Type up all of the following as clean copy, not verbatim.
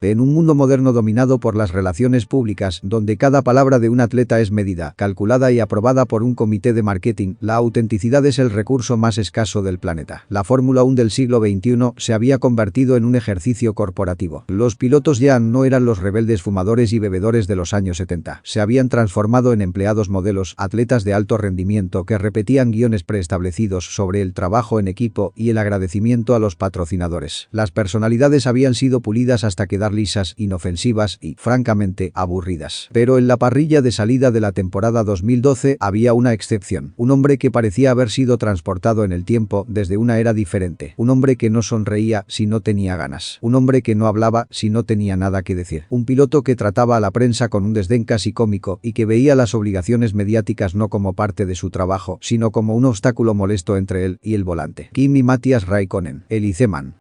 En un mundo moderno dominado por las relaciones públicas, donde cada palabra de un atleta es medida, calculada y aprobada por un comité de marketing, la autenticidad es el recurso más escaso del planeta. La Fórmula 1 del siglo XXI se había convertido en un ejercicio corporativo. Los pilotos ya no eran los rebeldes fumadores y bebedores de los años 70. Se habían transformado en empleados modelos, atletas de alto rendimiento que repetían guiones preestablecidos sobre el trabajo en equipo y el agradecimiento a los patrocinadores. Las personalidades habían sido pulidas hasta quedar lisas, inofensivas y, francamente, aburridas. Pero en la parrilla de salida de la temporada 2012 había una excepción. Un hombre que parecía haber sido transportado en el tiempo desde una era diferente. Un hombre que no sonreía si no tenía ganas. Un hombre que no hablaba si no tenía nada que decir. Un piloto que trataba a la prensa con un desdén casi cómico y que veía las obligaciones mediáticas no como parte de su trabajo, sino como un obstáculo molesto entre él y el volante. Kimi Matías Räikkönen, el Iceman.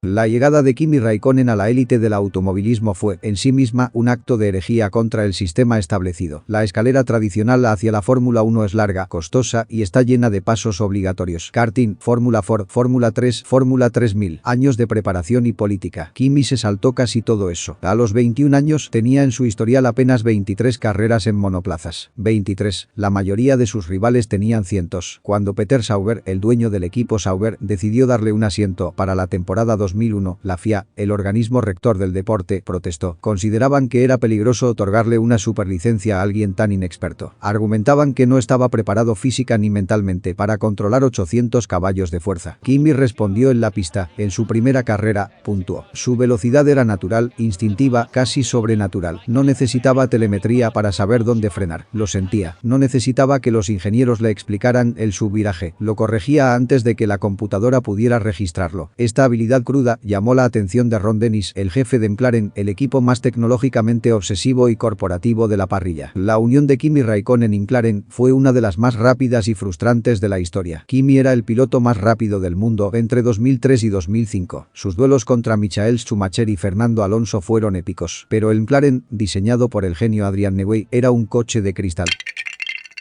La llegada de Kimi Räikkönen a la élite del automovilismo fue, en sí misma, un acto de herejía contra el sistema establecido. La escalera tradicional hacia la Fórmula 1 es larga, costosa y está llena de pasos obligatorios. Karting, Fórmula Ford, Fórmula 3, Fórmula 3000, años de preparación y política. Kimi se saltó casi todo eso. A los 21 años tenía en su historial apenas 23 carreras en monoplazas. 23. La mayoría de sus rivales tenían cientos. Cuando Peter Sauber, el dueño del equipo Sauber, decidió darle un asiento para la temporada 2001, la FIA, el organismo rector del deporte, protestó. Consideraban que era peligroso otorgarle una superlicencia a alguien tan inexperto. Argumentaban que no estaba preparado física ni mentalmente para controlar 800 caballos de fuerza. Kimi respondió en la pista. En su primera carrera, puntuó. Su velocidad era natural, instintiva, casi sobrenatural. No necesitaba telemetría para saber dónde frenar. Lo sentía. No necesitaba que los ingenieros le explicaran el subviraje. Lo corregía antes de que la computadora pudiera registrarlo. Esta habilidad cruda llamó la atención de Ron Dennis, el jefe de McLaren, el equipo más tecnológicamente obsesivo y corporativo de la parrilla. La unión de Kimi Räikkönen y McLaren fue una de las más rápidas y frustrantes de la historia. Kimi era el piloto más rápido del mundo entre 2003 y 2005. Sus duelos contra Michael Schumacher y Fernando Alonso fueron épicos. Pero el McLaren, diseñado por el genio Adrian Newey, era un coche de cristal.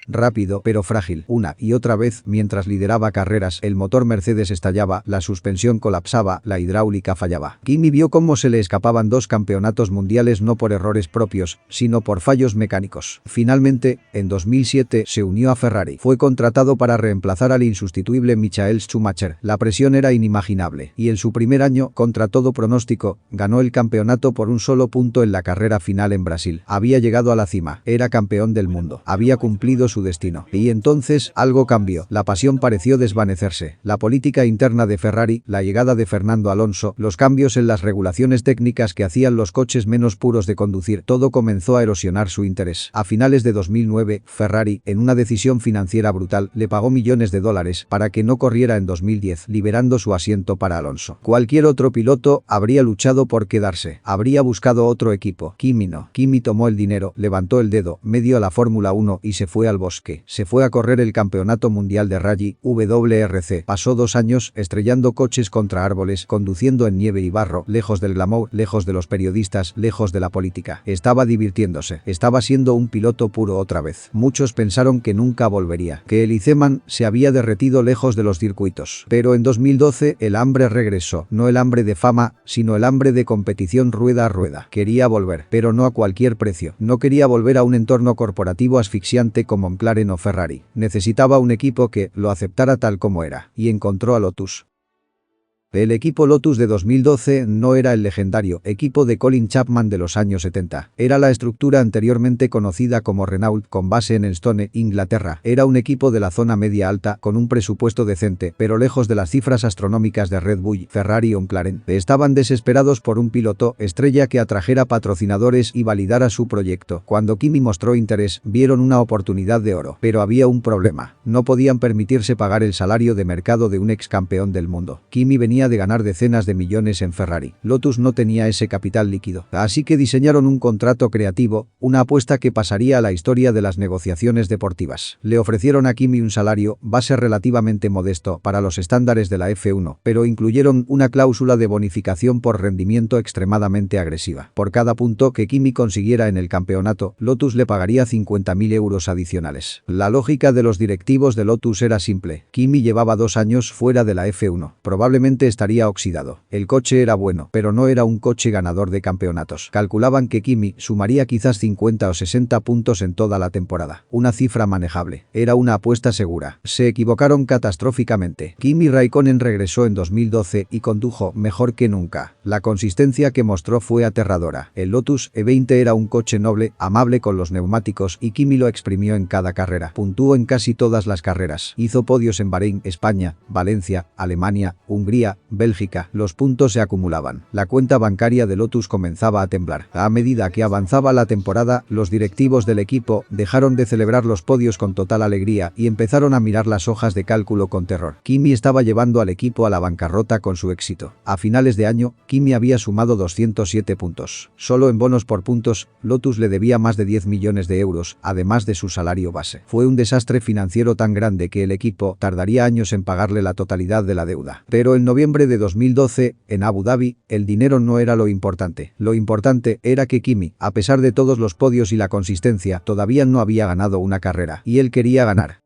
Rápido pero frágil. Una y otra vez, mientras lideraba carreras, el motor Mercedes estallaba, la suspensión colapsaba, la hidráulica fallaba. Kimi vio cómo se le escapaban 2 campeonatos mundiales no por errores propios, sino por fallos mecánicos. Finalmente, en 2007, se unió a Ferrari. Fue contratado para reemplazar al insustituible Michael Schumacher. La presión era inimaginable, y en su primer año, contra todo pronóstico, ganó el campeonato por un solo punto en la carrera final en Brasil. Había llegado a la cima, era campeón del mundo, había cumplido su destino. Y entonces, algo cambió. La pasión pareció desvanecerse. La política interna de Ferrari, la llegada de Fernando Alonso, los cambios en las regulaciones técnicas que hacían los coches menos puros de conducir, todo comenzó a erosionar su interés. A finales de 2009, Ferrari, en una decisión financiera brutal, le pagó millones de dólares para que no corriera en 2010, liberando su asiento para Alonso. Cualquier otro piloto habría luchado por quedarse. Habría buscado otro equipo. Kimi no. Kimi tomó el dinero, levantó el dedo, medio a la Fórmula 1 y se fue al bosque. Se fue a correr el Campeonato Mundial de Rally, WRC. Pasó 2 años estrellando coches contra árboles, conduciendo en nieve y barro, lejos del glamour, lejos de los periodistas, lejos de la política. Estaba divirtiéndose. Estaba siendo un piloto puro otra vez. Muchos pensaron que nunca volvería, que el Iceman se había derretido lejos de los circuitos. Pero en 2012 el hambre regresó. No el hambre de fama, sino el hambre de competición rueda a rueda. Quería volver, pero no a cualquier precio. No quería volver a un entorno corporativo asfixiante como McLaren o Ferrari. Necesitaba un equipo que lo aceptara tal como era, y encontró a Lotus. El equipo Lotus de 2012 no era el legendario equipo de Colin Chapman de los años 70. Era la estructura anteriormente conocida como Renault, con base en Stone, Inglaterra. Era un equipo de la zona media-alta, con un presupuesto decente, pero lejos de las cifras astronómicas de Red Bull, Ferrari o McLaren. Estaban desesperados por un piloto estrella que atrajera patrocinadores y validara su proyecto. Cuando Kimi mostró interés, vieron una oportunidad de oro. Pero había un problema. No podían permitirse pagar el salario de mercado de un ex campeón del mundo. Kimi venía de ganar decenas de millones en Ferrari. Lotus no tenía ese capital líquido. Así que diseñaron un contrato creativo, una apuesta que pasaría a la historia de las negociaciones deportivas. Le ofrecieron a Kimi un salario base relativamente modesto para los estándares de la F1, pero incluyeron una cláusula de bonificación por rendimiento extremadamente agresiva. Por cada punto que Kimi consiguiera en el campeonato, Lotus le pagaría 50.000 euros adicionales. La lógica de los directivos de Lotus era simple. Kimi llevaba 2 años fuera de la F1. Probablemente estaría oxidado. El coche era bueno, pero no era un coche ganador de campeonatos. Calculaban que Kimi sumaría quizás 50 o 60 puntos en toda la temporada. Una cifra manejable. Era una apuesta segura. Se equivocaron catastróficamente. Kimi Raikkonen regresó en 2012 y condujo mejor que nunca. La consistencia que mostró fue aterradora. El Lotus E20 era un coche noble, amable con los neumáticos y Kimi lo exprimió en cada carrera. Puntuó en casi todas las carreras. Hizo podios en Bahrein, España, Valencia, Alemania, Hungría, Bélgica. Los puntos se acumulaban. La cuenta bancaria de Lotus comenzaba a temblar. A medida que avanzaba la temporada, los directivos del equipo dejaron de celebrar los podios con total alegría y empezaron a mirar las hojas de cálculo con terror. Kimi estaba llevando al equipo a la bancarrota con su éxito. A finales de año, Kimi había sumado 207 puntos. Solo en bonos por puntos, Lotus le debía más de 10 millones de euros, además de su salario base. Fue un desastre financiero tan grande que el equipo tardaría años en pagarle la totalidad de la deuda. Pero en noviembre de 2012, en Abu Dhabi, el dinero no era lo importante. Lo importante era que Kimi, a pesar de todos los podios y la consistencia, todavía no había ganado una carrera. Y él quería ganar.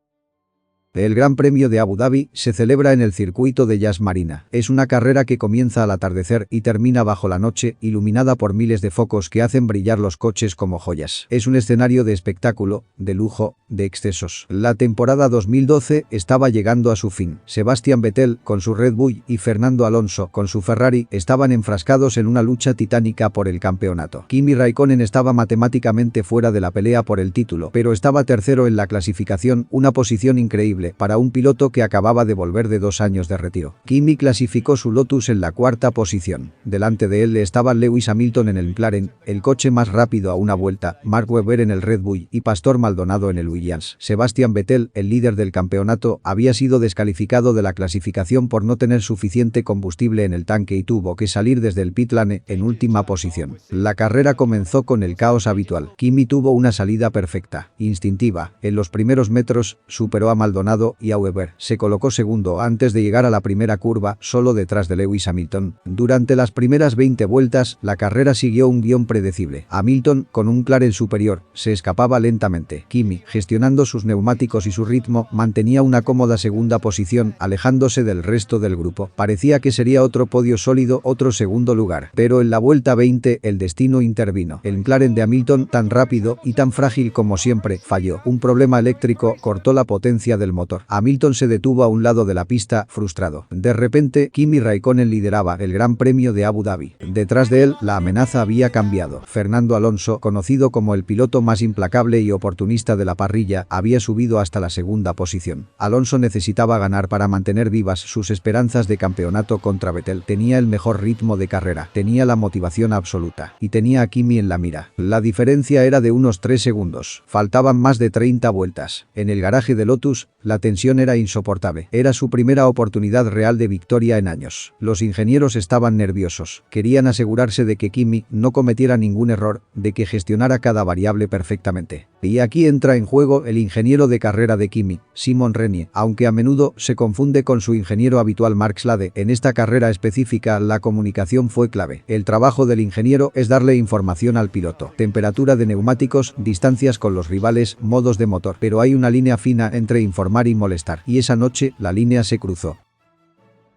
El Gran Premio de Abu Dhabi se celebra en el circuito de Yas Marina. Es una carrera que comienza al atardecer y termina bajo la noche, iluminada por miles de focos que hacen brillar los coches como joyas. Es un escenario de espectáculo, de lujo, de excesos. La temporada 2012 estaba llegando a su fin. Sebastian Vettel, con su Red Bull, y Fernando Alonso, con su Ferrari, estaban enfrascados en una lucha titánica por el campeonato. Kimi Raikkonen estaba matemáticamente fuera de la pelea por el título, pero estaba tercero en la clasificación, una posición increíble para un piloto que acababa de volver de 2 años de retiro. Kimi clasificó su Lotus en la cuarta posición. Delante de él estaba Lewis Hamilton en el McLaren, el coche más rápido a una vuelta, Mark Webber en el Red Bull y Pastor Maldonado en el Williams. Sebastian Vettel, el líder del campeonato, había sido descalificado de la clasificación por no tener suficiente combustible en el tanque y tuvo que salir desde el pit lane en última posición. La carrera comenzó con el caos habitual. Kimi tuvo una salida perfecta, instintiva. En los primeros metros superó a Maldonado y a Webber. Se colocó segundo antes de llegar a la primera curva, solo detrás de Lewis Hamilton. Durante las primeras 20 vueltas, la carrera siguió un guión predecible. Hamilton, con un McLaren superior, se escapaba lentamente. Kimi, gestionando sus neumáticos y su ritmo, mantenía una cómoda segunda posición, alejándose del resto del grupo. Parecía que sería otro podio sólido, otro segundo lugar. Pero en la vuelta 20, el destino intervino. El McLaren de Hamilton, tan rápido y tan frágil como siempre, falló. Un problema eléctrico cortó la potencia del motor. Hamilton se detuvo a un lado de la pista, frustrado. De repente, Kimi Raikkonen lideraba el Gran Premio de Abu Dhabi. Detrás de él, la amenaza había cambiado. Fernando Alonso, conocido como el piloto más implacable y oportunista de la parrilla, había subido hasta la segunda posición. Alonso necesitaba ganar para mantener vivas sus esperanzas de campeonato contra Vettel. Tenía el mejor ritmo de carrera, tenía la motivación absoluta y tenía a Kimi en la mira. La diferencia era de unos 3 segundos. Faltaban más de 30 vueltas. En el garaje de Lotus, la tensión era insoportable. Era su primera oportunidad real de victoria en años. Los ingenieros estaban nerviosos. Querían asegurarse de que Kimi no cometiera ningún error, de que gestionara cada variable perfectamente. Y aquí entra en juego el ingeniero de carrera de Kimi, Simon Renier, aunque a menudo se confunde con su ingeniero habitual Mark Slade. En esta carrera específica la comunicación fue clave. El trabajo del ingeniero es darle información al piloto. Temperatura de neumáticos, distancias con los rivales, modos de motor. Pero hay una línea fina entre informar y molestar. Y esa noche, la línea se cruzó.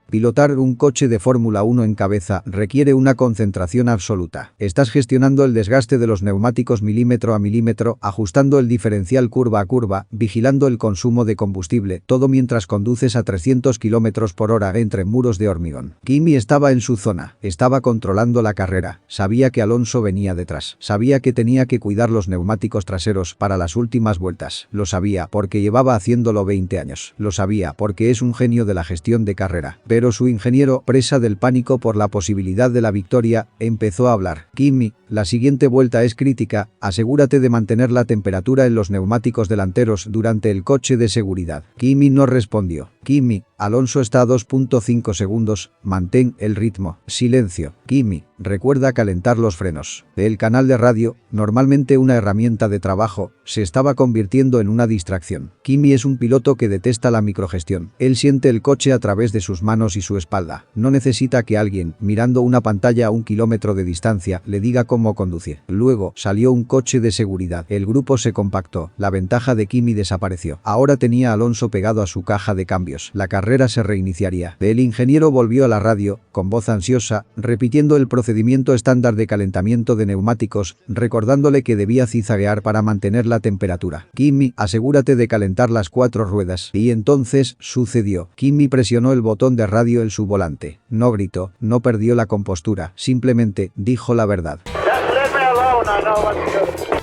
Pilotar un coche de Fórmula 1 en cabeza requiere una concentración absoluta. Estás gestionando el desgaste de los neumáticos milímetro a milímetro, ajustando el diferencial curva a curva, vigilando el consumo de combustible, todo mientras conduces a 300 km por hora entre muros de hormigón. Kimi estaba en su zona, estaba controlando la carrera, sabía que Alonso venía detrás, sabía que tenía que cuidar los neumáticos traseros para las últimas vueltas. Lo sabía porque llevaba haciéndolo 20 años. Lo sabía porque es un genio de la gestión de carrera. Pero su ingeniero, presa del pánico por la posibilidad de la victoria, empezó a hablar. Kimi, la siguiente vuelta es crítica, asegúrate de mantener la temperatura en los neumáticos delanteros durante el coche de seguridad. Kimi no respondió. Kimi, Alonso está a 2.5 segundos, mantén el ritmo. Silencio. Kimi, recuerda calentar los frenos. El canal de radio, normalmente una herramienta de trabajo, se estaba convirtiendo en una distracción. Kimi es un piloto que detesta la microgestión. Él siente el coche a través de sus manos y su espalda. No necesita que alguien, mirando una pantalla a 1 kilómetro de distancia, le diga cómo conducir. Luego, salió un coche de seguridad. El grupo se compactó. La ventaja de Kimi desapareció. Ahora tenía a Alonso pegado a su caja de cambios. ellos. La carrera se reiniciaría. El ingeniero volvió a la radio, con voz ansiosa, repitiendo el procedimiento estándar de calentamiento de neumáticos, recordándole que debía cizaguear para mantener la temperatura. Kimi, asegúrate de calentar las 4 ruedas. Y entonces, sucedió. Kimi presionó el botón de radio en su volante. No gritó, no perdió la compostura, simplemente dijo la verdad.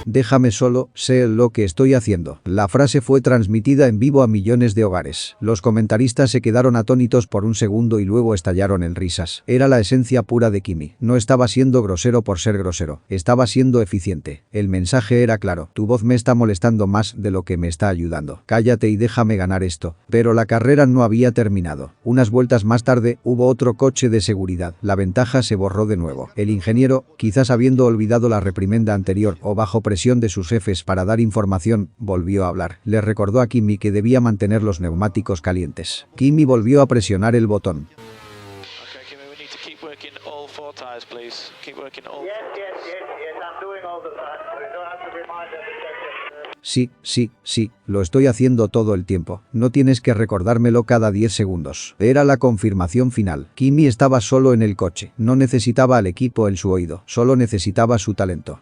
Déjame solo, sé lo que estoy haciendo. La frase fue transmitida en vivo a millones de hogares. Los comentaristas se quedaron atónitos por un segundo y luego estallaron en risas. Era la esencia pura de Kimi. No estaba siendo grosero por ser grosero. Estaba siendo eficiente. El mensaje era claro. Tu voz me está molestando más de lo que me está ayudando. Cállate y déjame ganar esto. Pero la carrera no había terminado. Unas vueltas más tarde, hubo otro coche de seguridad. La ventaja se borró de nuevo. El ingeniero, quizás habiendo olvidado la reprimenda anterior o bajo presión de sus jefes para dar información, volvió a hablar. Le recordó a Kimi que debía mantener los neumáticos calientes. Kimi volvió a presionar el botón. Sí, lo estoy haciendo todo el tiempo. No tienes que recordármelo cada 10 segundos. Era la confirmación final. Kimi estaba solo en el coche. No necesitaba al equipo en su oído. Solo necesitaba su talento.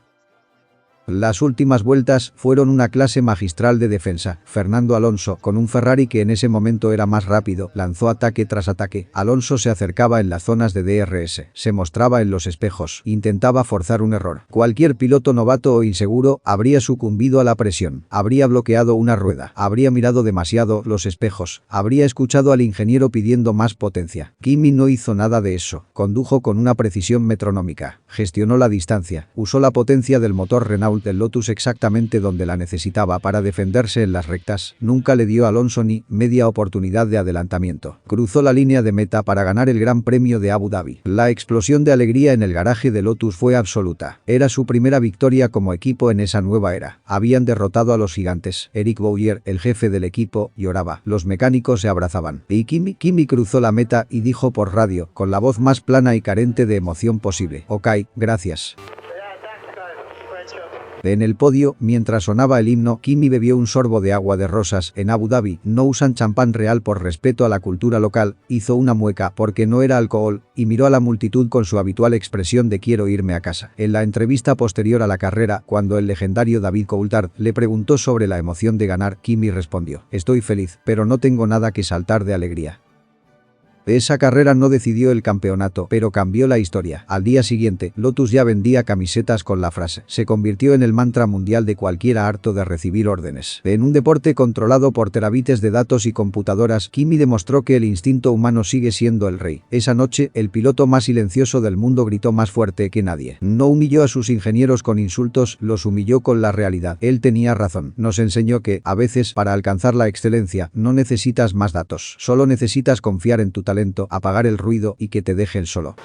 Las últimas vueltas fueron una clase magistral de defensa. Fernando Alonso, con un Ferrari que en ese momento era más rápido, lanzó ataque tras ataque. Alonso se acercaba en las zonas de DRS, se mostraba en los espejos, intentaba forzar un error. Cualquier piloto novato o inseguro habría sucumbido a la presión, habría bloqueado una rueda, habría mirado demasiado los espejos, habría escuchado al ingeniero pidiendo más potencia. Kimi no hizo nada de eso. Condujo con una precisión metronómica, gestionó la distancia, usó la potencia del motor Renault del Lotus exactamente donde la necesitaba para defenderse en las rectas. Nunca le dio a Alonso ni media oportunidad de adelantamiento. Cruzó la línea de meta para ganar el Gran Premio de Abu Dhabi. La explosión de alegría en el garaje de Lotus fue absoluta. Era su primera victoria como equipo en esa nueva era. Habían derrotado a los gigantes. Eric Bowyer, el jefe del equipo, lloraba. Los mecánicos se abrazaban. Y Kimi cruzó la meta y dijo por radio, con la voz más plana y carente de emoción posible: "Ok, gracias". En el podio, mientras sonaba el himno, Kimi bebió un sorbo de agua de rosas. En Abu Dhabi no usan champán real por respeto a la cultura local. Hizo una mueca porque no era alcohol y miró a la multitud con su habitual expresión de quiero irme a casa. En la entrevista posterior a la carrera, cuando el legendario David Coulthard le preguntó sobre la emoción de ganar, Kimi respondió: "Estoy feliz, pero no tengo nada que saltar de alegría". Esa carrera no decidió el campeonato, pero cambió la historia. Al día siguiente, Lotus ya vendía camisetas con la frase. Se convirtió en el mantra mundial de cualquiera harto de recibir órdenes. En un deporte controlado por terabytes de datos y computadoras, Kimi demostró que el instinto humano sigue siendo el rey. Esa noche, el piloto más silencioso del mundo gritó más fuerte que nadie. No humilló a sus ingenieros con insultos, los humilló con la realidad. Él tenía razón. Nos enseñó que, a veces, para alcanzar la excelencia, no necesitas más datos. Solo necesitas confiar en tu talento, apagar el ruido y que te dejen solo.